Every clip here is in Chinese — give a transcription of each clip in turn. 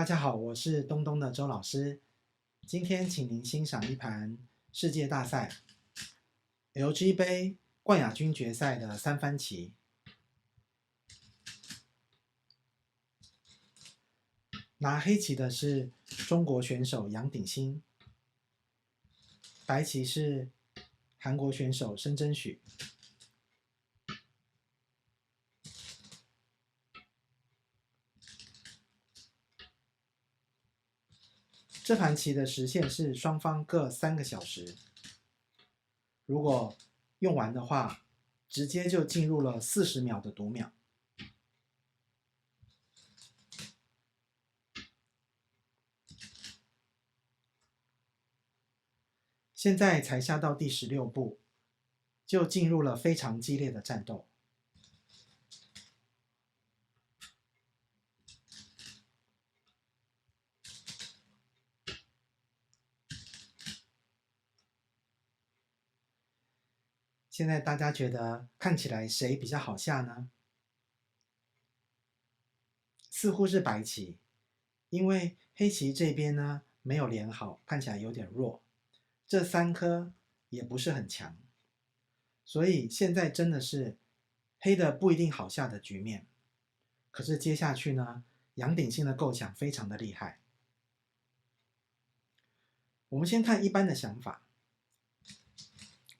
大家好，我是东东的周老师。今天请您欣赏一盘世界大赛 LG 杯冠亚军决赛的三番棋。拿黑棋的是中国选手杨鼎新，白棋是韩国选手申真许。这盘棋的时限是双方各3个小时，如果用完的话，直接就进入了40秒的读秒。现在才下到第16步，就进入了非常激烈的战斗。现在大家觉得看起来谁比较好下呢？似乎是白棋，因为黑棋这边呢没有连好，看起来有点弱，这3颗也不是很强，所以现在真的是黑的不一定好下的局面。可是接下去呢，杨鼎新的构想非常的厉害。我们先看一般的想法，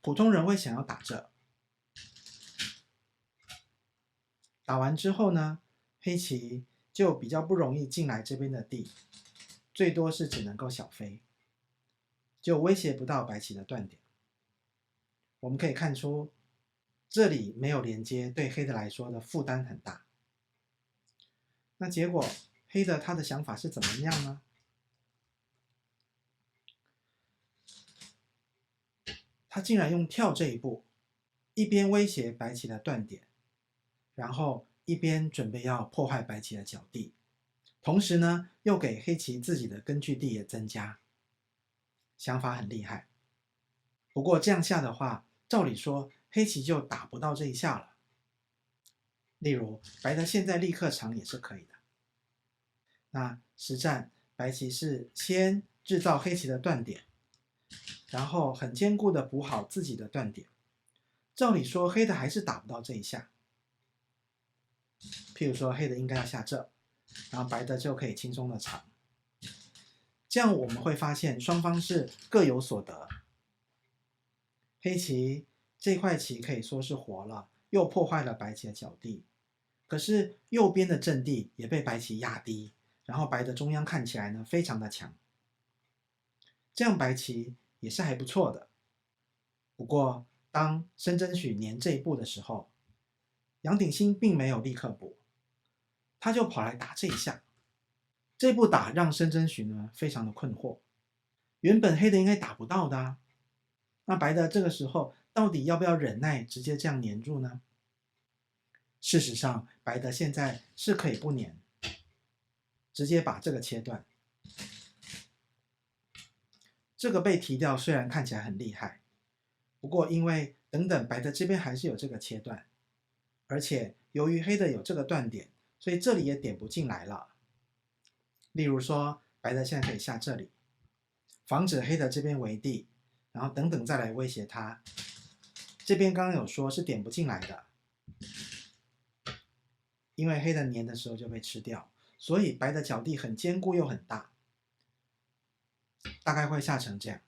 普通人会想要打这，打完之后呢，黑棋就比较不容易进来这边的地，最多是只能够小飞，就威胁不到白棋的断点。我们可以看出，这里没有连接，对黑的来说的负担很大。那结果黑的他的想法是怎么样呢？他竟然用跳这一步，一边威胁白棋的断点，然后一边准备要破坏白棋的角地，同时呢，又给黑棋自己的根据地也增加，想法很厉害。不过这样下的话，照理说黑棋就打不到这一下了。例如白的现在立刻长也是可以的。那实战白棋是先制造黑棋的断点，然后很坚固的补好自己的断点。照理说黑的还是打不到这一下，譬如说黑的应该要下这，然后白的就可以轻松的长。这样我们会发现双方是各有所得。黑棋这块棋可以说是活了，又破坏了白棋的角地，可是右边的阵地也被白棋压低，然后白的中央看起来呢非常的强，这样白棋也是还不错的。不过当申真许粘这一步的时候，杨鼎新并没有立刻补，他就跑来打这一下。这步打让申真许呢非常的困惑，原本黑的应该打不到的啊，那白的这个时候到底要不要忍耐直接这样粘住呢？事实上白的现在是可以不粘，直接把这个切断。这个被提掉虽然看起来很厉害，不过因为等等白的这边还是有这个切断，而且由于黑的有这个断点，所以这里也点不进来了。例如说白的现在可以下这里，防止黑的这边围地，然后等等再来威胁他。这边刚刚有说是点不进来的，因为黑的粘的时候就被吃掉，所以白的角地很坚固又很大，大概会下成这样。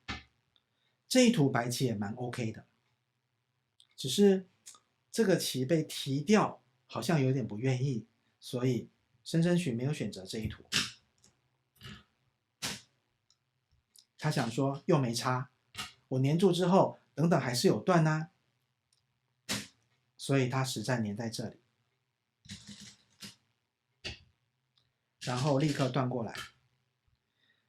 这一图白棋也蛮 OK 的，只是这个棋被提掉好像有点不愿意，所以申真许没有选择这一图。他想说又没差，我粘住之后等等还是有断啊，所以他实战粘在这里，然后立刻断过来。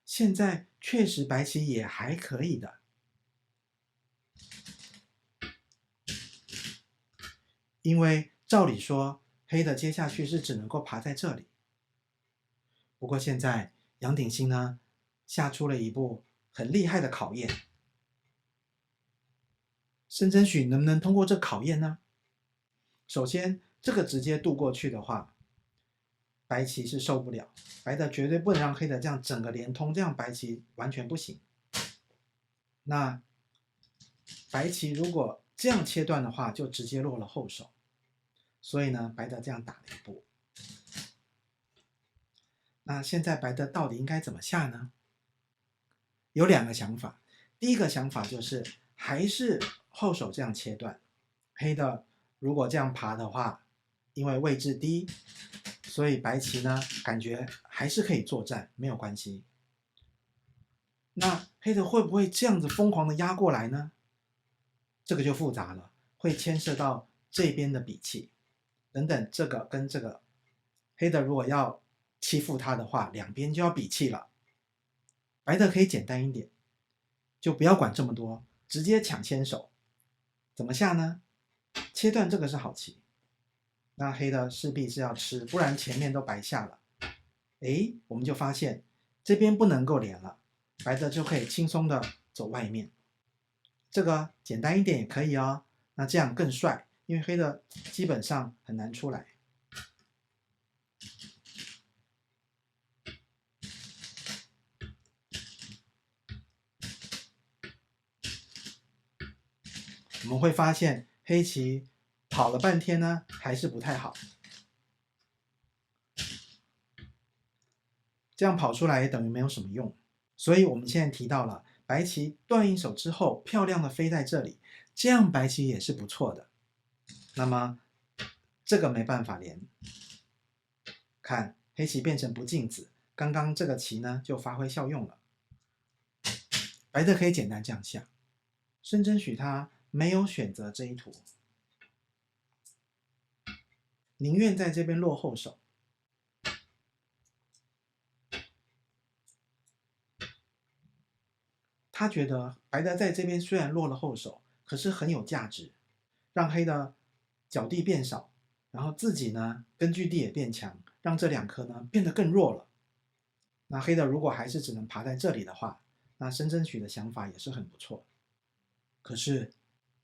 现在确实白棋也还可以的，因为照理说黑的接下去是只能够爬在这里。不过现在杨鼎新呢下出了一步很厉害的考验，申真许能不能通过这考验呢？首先这个直接渡过去的话，白棋是受不了，白的绝对不能让黑的这样整个连通，这样白棋完全不行。那白棋如果这样切断的话，就直接落了后手。所以呢，白的这样打了一步。那现在白的到底应该怎么下呢？有2个想法。第一个想法就是还是后手这样切断，黑的如果这样爬的话，因为位置低，所以白棋呢感觉还是可以作战，没有关系。那黑的会不会这样子疯狂的压过来呢？这个就复杂了，会牵涉到这边的比气等等，这个跟这个，黑的如果要欺负他的话，两边就要比气了。白的可以简单一点，就不要管这么多，直接抢先手。怎么下呢？切断这个是好棋，那黑的势必是要吃，不然前面都白下了。诶，我们就发现这边不能够连了，白的就可以轻松的走外面。这个简单一点也可以哦，那这样更帅，因为黑的基本上很难出来。我们会发现黑棋跑了半天呢，还是不太好。这样跑出来等于没有什么用，所以我们现在提到了白棋断一手之后，漂亮的飞在这里，这样白棋也是不错的。那么这个没办法连，看黑棋变成不进子，刚刚这个棋呢就发挥效用了。白的可以简单这样下，申真许他没有选择这一图，宁愿在这边落后手。他觉得白的在这边虽然落了后手，可是很有价值，让黑的角地变少，然后自己呢根据地也变强，让这2颗呢变得更弱了。那黑的如果还是只能爬在这里的话，那申真许的想法也是很不错。可是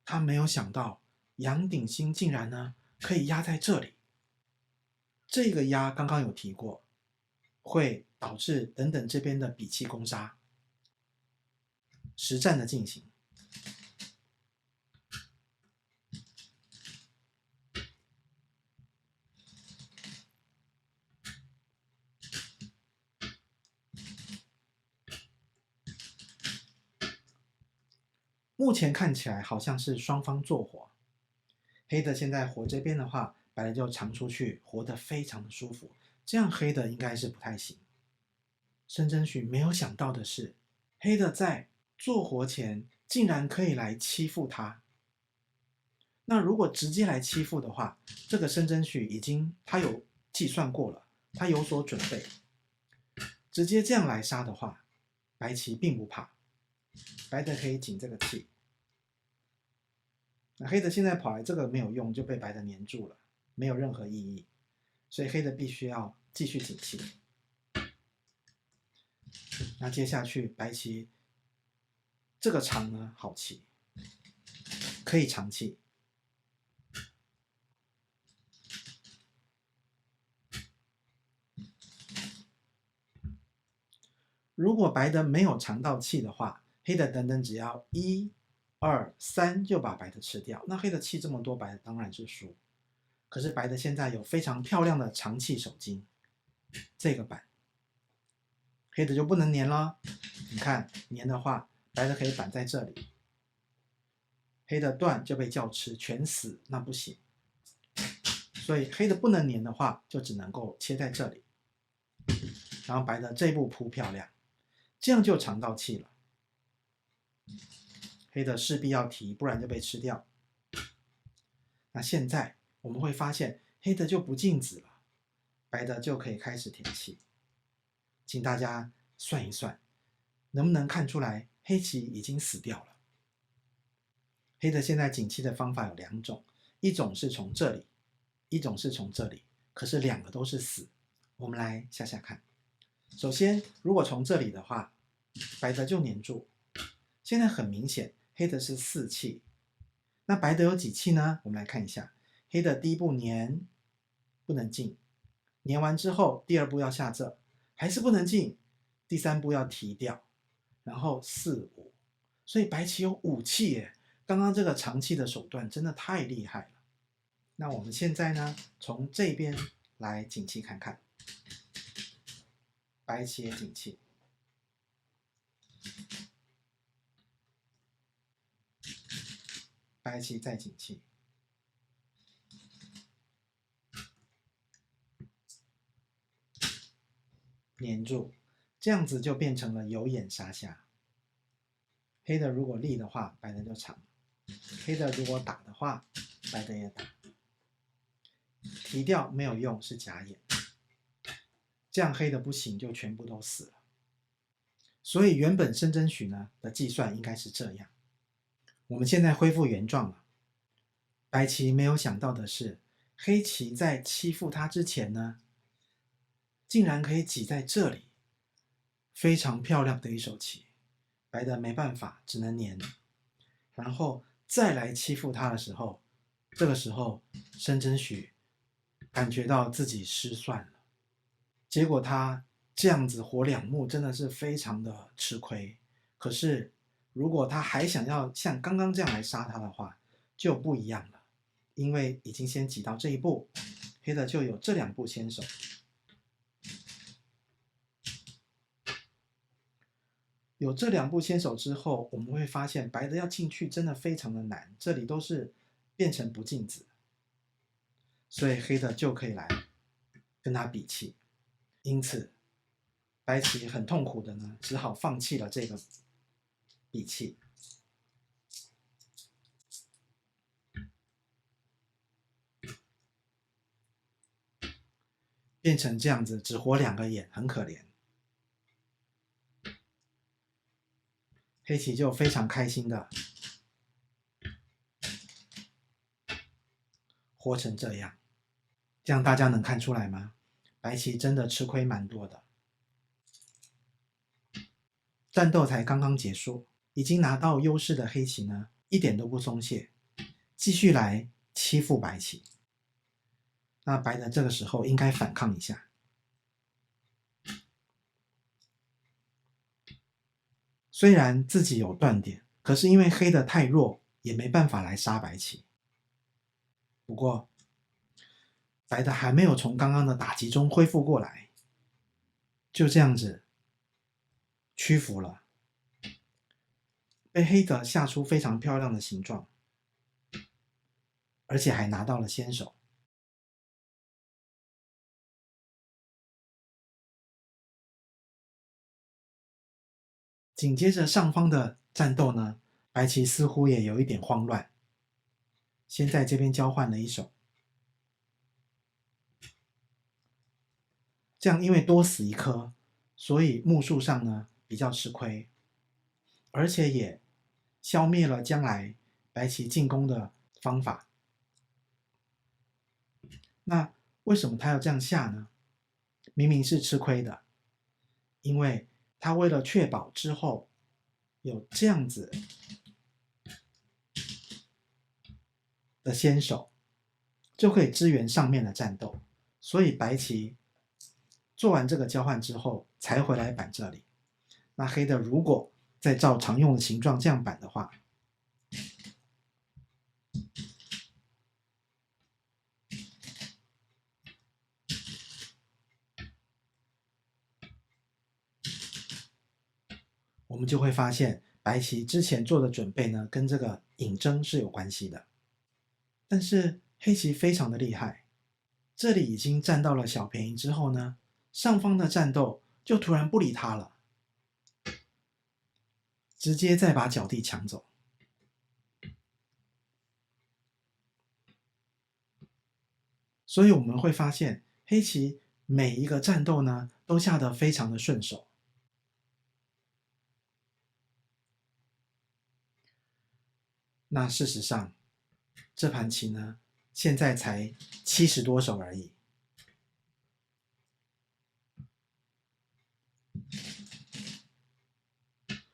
他没有想到杨鼎新竟然呢可以压在这里。这个压刚刚有提过，会导致等等这边的比气攻杀，实战的进行。目前看起来好像是双方做活，黑的现在活这边的话，白的就长出去，活得非常的舒服，这样黑的应该是不太行。申真许没有想到的是，黑的在做活前竟然可以来欺负他。那如果直接来欺负的话，这个申真许他有计算过了，他有所准备，直接这样来杀的话，白棋并不怕，白的可以紧这个气。那黑的现在跑来这个没有用，就被白的黏住了，没有任何意义，所以黑的必须要继续紧气。那接下去白棋这个长呢，好棋，可以长气。如果白的没有尝到气的话，黑的等等只要1、2、3就把白的吃掉，那黑的气这么多，白的当然是输。可是白的现在有非常漂亮的长气手筋，这个板黑的就不能粘了。你看粘的话，白的可以板在这里，黑的断就被叫吃，全死，那不行。所以黑的不能粘的话，就只能够切在这里，然后白的这一步扑漂亮，这样就尝到气了。黑的势必要提，不然就被吃掉。那现在我们会发现，黑的就不进子了，白的就可以开始填气。请大家算一算，能不能看出来黑棋已经死掉了？黑的现在紧气的方法有2种，一种是从这里，一种是从这里，可是2个都是死。我们来下下看。首先，如果从这里的话，白的就黏住。现在很明显，黑的是4气，那白的有几气呢？我们来看一下，黑的第一步粘不能进，粘完之后，第2步要下这，还是不能进，第3步要提掉，然后4、5，所以白棋有5气耶！刚刚这个长气的手段真的太厉害了。那我们现在呢，从这边来景气看看，白棋也景气，白棋再景气，粘住，这样子就变成了有眼杀下。黑的如果立的话，白的就长；黑的如果打的话，白的也打。提掉没有用，是假眼，这样黑的不行，就全部都死了。所以原本申真许呢的计算应该是这样。我们现在恢复原状了。白棋没有想到的是，黑棋在欺负他之前呢，竟然可以挤在这里，非常漂亮的一手棋。白的没办法，只能粘。然后再来欺负他的时候，这个时候申真许感觉到自己失算了，结果他这样子活2目真的是非常的吃亏。可是如果他还想要像刚刚这样来杀他的话，就不一样了，因为已经先挤到这一步，黑的就有这2步先手。有这2步先手之后，我们会发现白的要进去真的非常的难，这里都是变成不进子，所以黑的就可以来跟他比气。因此白棋很痛苦的呢，只好放弃了这个比气。变成这样子，只活2个眼，很可怜。黑棋就非常开心的活成这样，这样大家能看出来吗？白棋真的吃亏蛮多的。战斗才刚刚结束，已经拿到优势的黑棋呢，一点都不松懈，继续来欺负白棋。那白的这个时候应该反抗一下。虽然自己有断点，可是因为黑的太弱，也没办法来杀白棋。不过白的还没有从刚刚的打击中恢复过来，就这样子屈服了，被黑的下出非常漂亮的形状，而且还拿到了先手。紧接着上方的战斗呢，白棋似乎也有一点慌乱，先在这边交换了一手，这样因为多死1颗，所以目数上呢比较吃亏，而且也消灭了将来白棋进攻的方法。那为什么他要这样下呢？明明是吃亏的，因为他为了确保之后有这样子的先手，就可以支援上面的战斗，所以白棋做完这个交换之后才回来板这里。那黑的如果再照常用的形状这样板的话，我们就会发现白棋之前做的准备呢，跟这个引征是有关系的。但是黑棋非常的厉害，这里已经占到了小便宜之后呢，上方的战斗就突然不理他了，直接再把角地抢走。所以我们会发现黑棋每一个战斗呢，都下得非常的顺手。那事实上，这盘棋呢，现在才70多手而已。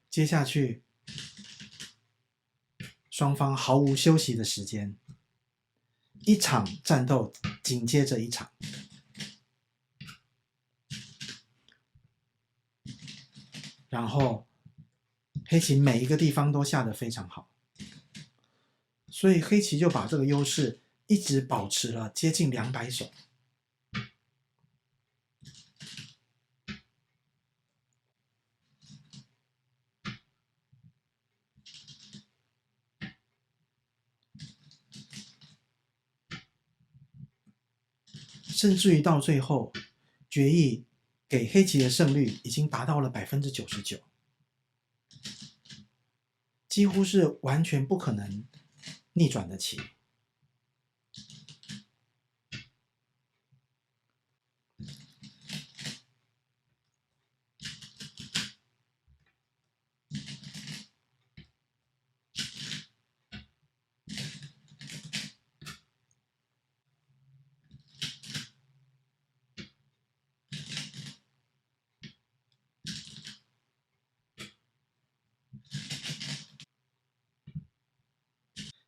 接下去，双方毫无休息的时间，一场战斗紧接着一场。然后黑棋每一个地方都下得非常好，所以黑棋就把这个优势一直保持了接近200手。甚至于到最后，决议给黑棋的胜率已经达到了99%，几乎是完全不可能逆转的棋。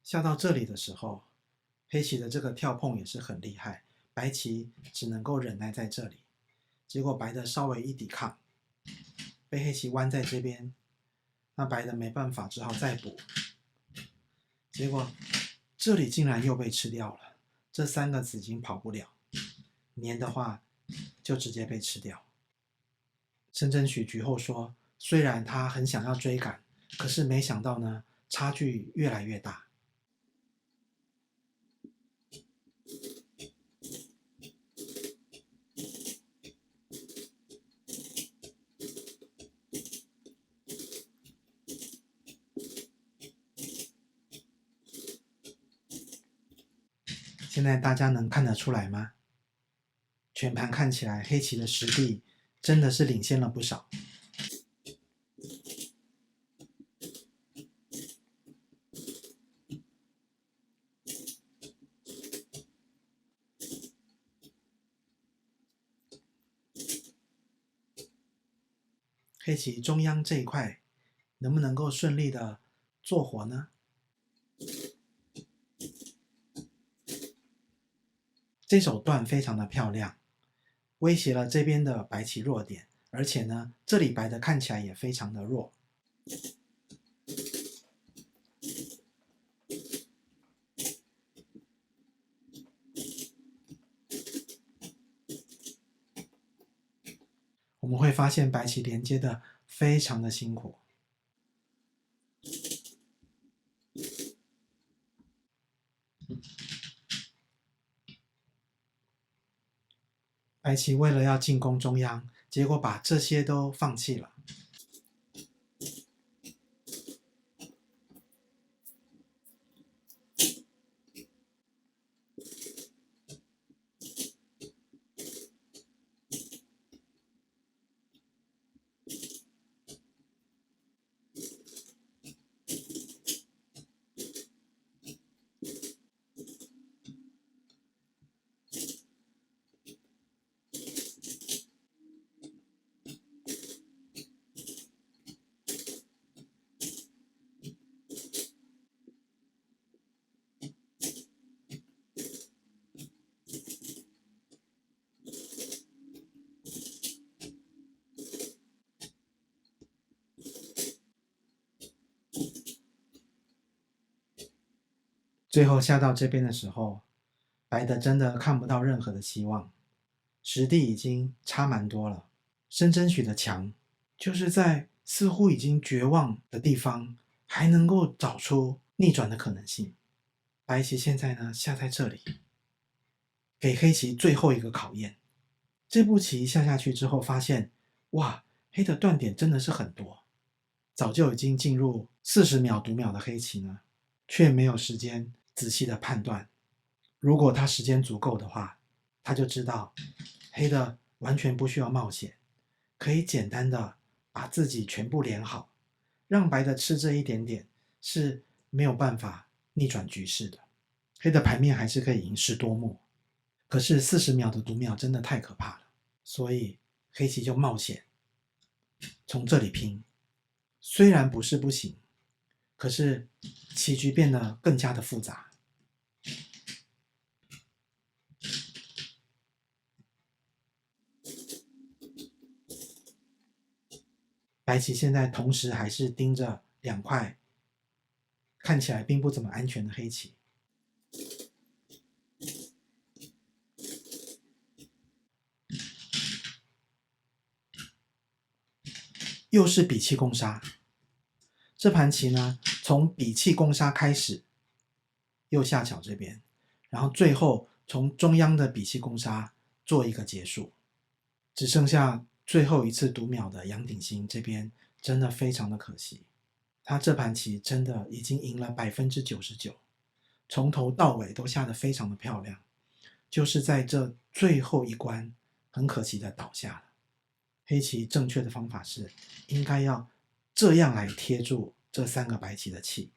下到这里的时候，黑棋的这个跳碰也是很厉害，白棋只能够忍耐在这里。结果白的稍微一抵抗，被黑棋弯在这边，那白的没办法，只好再补。结果这里竟然又被吃掉了，这3个子已经跑不了，粘的话就直接被吃掉。申真许局后说，虽然他很想要追赶，可是没想到呢，差距越来越大。现在大家能看得出来吗？全盘看起来，黑棋的实力真的是领先了不少。黑棋中央这一块能不能够顺利的做活呢？这手段非常的漂亮，威胁了这边的白棋弱点，而且呢，这里白的看起来也非常的弱。我们会发现白棋连接的非常的辛苦。白棋为了要进攻中央，结果把这些都放弃了。最后下到这边的时候，白的真的看不到任何的希望，实地已经差蛮多了。申真许的强，就是在似乎已经绝望的地方，还能够找出逆转的可能性。白棋现在呢下在这里，给黑棋最后一个考验。这步棋下去之后，发现哇，黑的断点真的是很多，早就已经进入40秒读秒的黑棋呢，却没有时间仔细的判断。如果他时间足够的话，他就知道黑的完全不需要冒险，可以简单的把自己全部连好，让白的吃这一点点是没有办法逆转局势的。黑的牌面还是可以赢10多目，可是40秒的读秒真的太可怕了，所以黑棋就冒险从这里拼。虽然不是不行，可是棋局变得更加的复杂。白棋现在同时还是盯着2块看起来并不怎么安全的黑棋。又是比气攻杀，这盘棋呢，从比气攻杀开始，右下角这边，然后最后从中央的比气攻杀做一个结束，只剩下最后一次读秒的杨鼎新这边真的非常的可惜，他这盘棋真的已经赢了99%，从头到尾都下得非常的漂亮，就是在这最后一关很可惜的倒下了。黑棋正确的方法是应该要这样来贴住这3个白棋的气，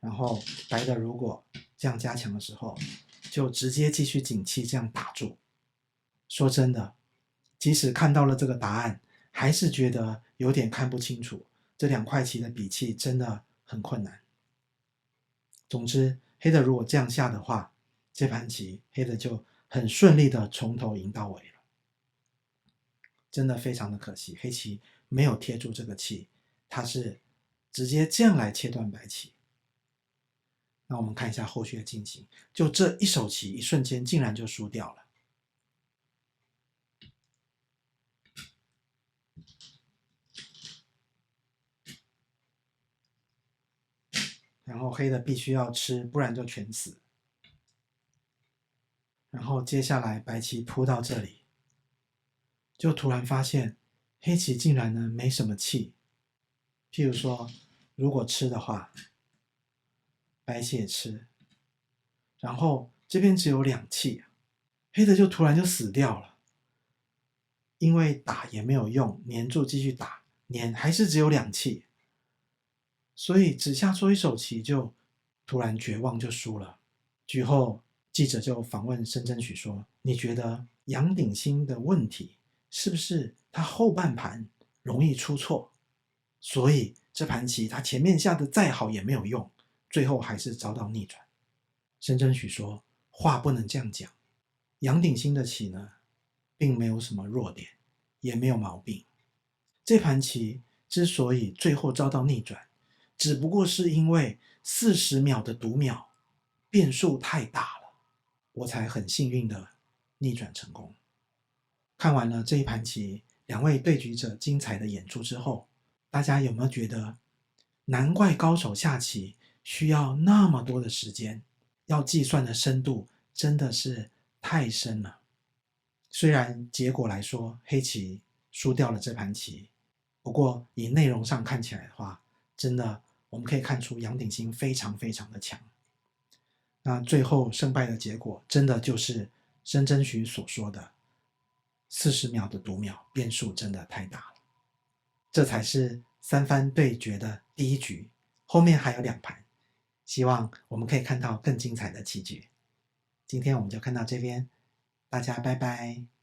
然后白的如果这样加强的时候，就直接继续紧气这样打住。说真的，即使看到了这个答案，还是觉得有点看不清楚，这2块棋的比气真的很困难。总之，黑的如果这样下的话，这盘棋黑的就很顺利的从头赢到尾了。真的非常的可惜，黑棋没有贴住这个气，它是直接这样来切断白棋。那我们看一下后续的进行，就这一手棋一瞬间竟然就输掉了。然后黑的必须要吃，不然就全死。然后接下来白棋扑到这里，就突然发现黑棋竟然呢没什么气。譬如说，如果吃的话，白棋也吃，然后这边只有2气，黑的就突然就死掉了。因为打也没有用，黏住继续打，黏还是只有2气，所以只下错一手棋就突然绝望就输了。局后记者就访问申真谞说：“你觉得杨鼎新的问题是不是他后半盘容易出错，所以这盘棋他前面下的再好也没有用，最后还是遭到逆转？”申真谞说：“话不能这样讲，杨鼎新的棋呢，并没有什么弱点，也没有毛病。这盘棋之所以最后遭到逆转，只不过是因为40秒的读秒变数太大了，我才很幸运的逆转成功。”看完了这一盘棋2位对局者精彩的演出之后，大家有没有觉得，难怪高手下棋需要那么多的时间，要计算的深度真的是太深了。虽然结果来说黑棋输掉了这盘棋，不过以内容上看起来的话，真的我们可以看出杨鼎新非常非常的强。那最后胜败的结果真的就是申真谞所说的40秒的读秒变数真的太大了。这才是3番对决的第1局，后面还有2盘，希望我们可以看到更精彩的棋局。今天我们就看到这边，大家拜拜。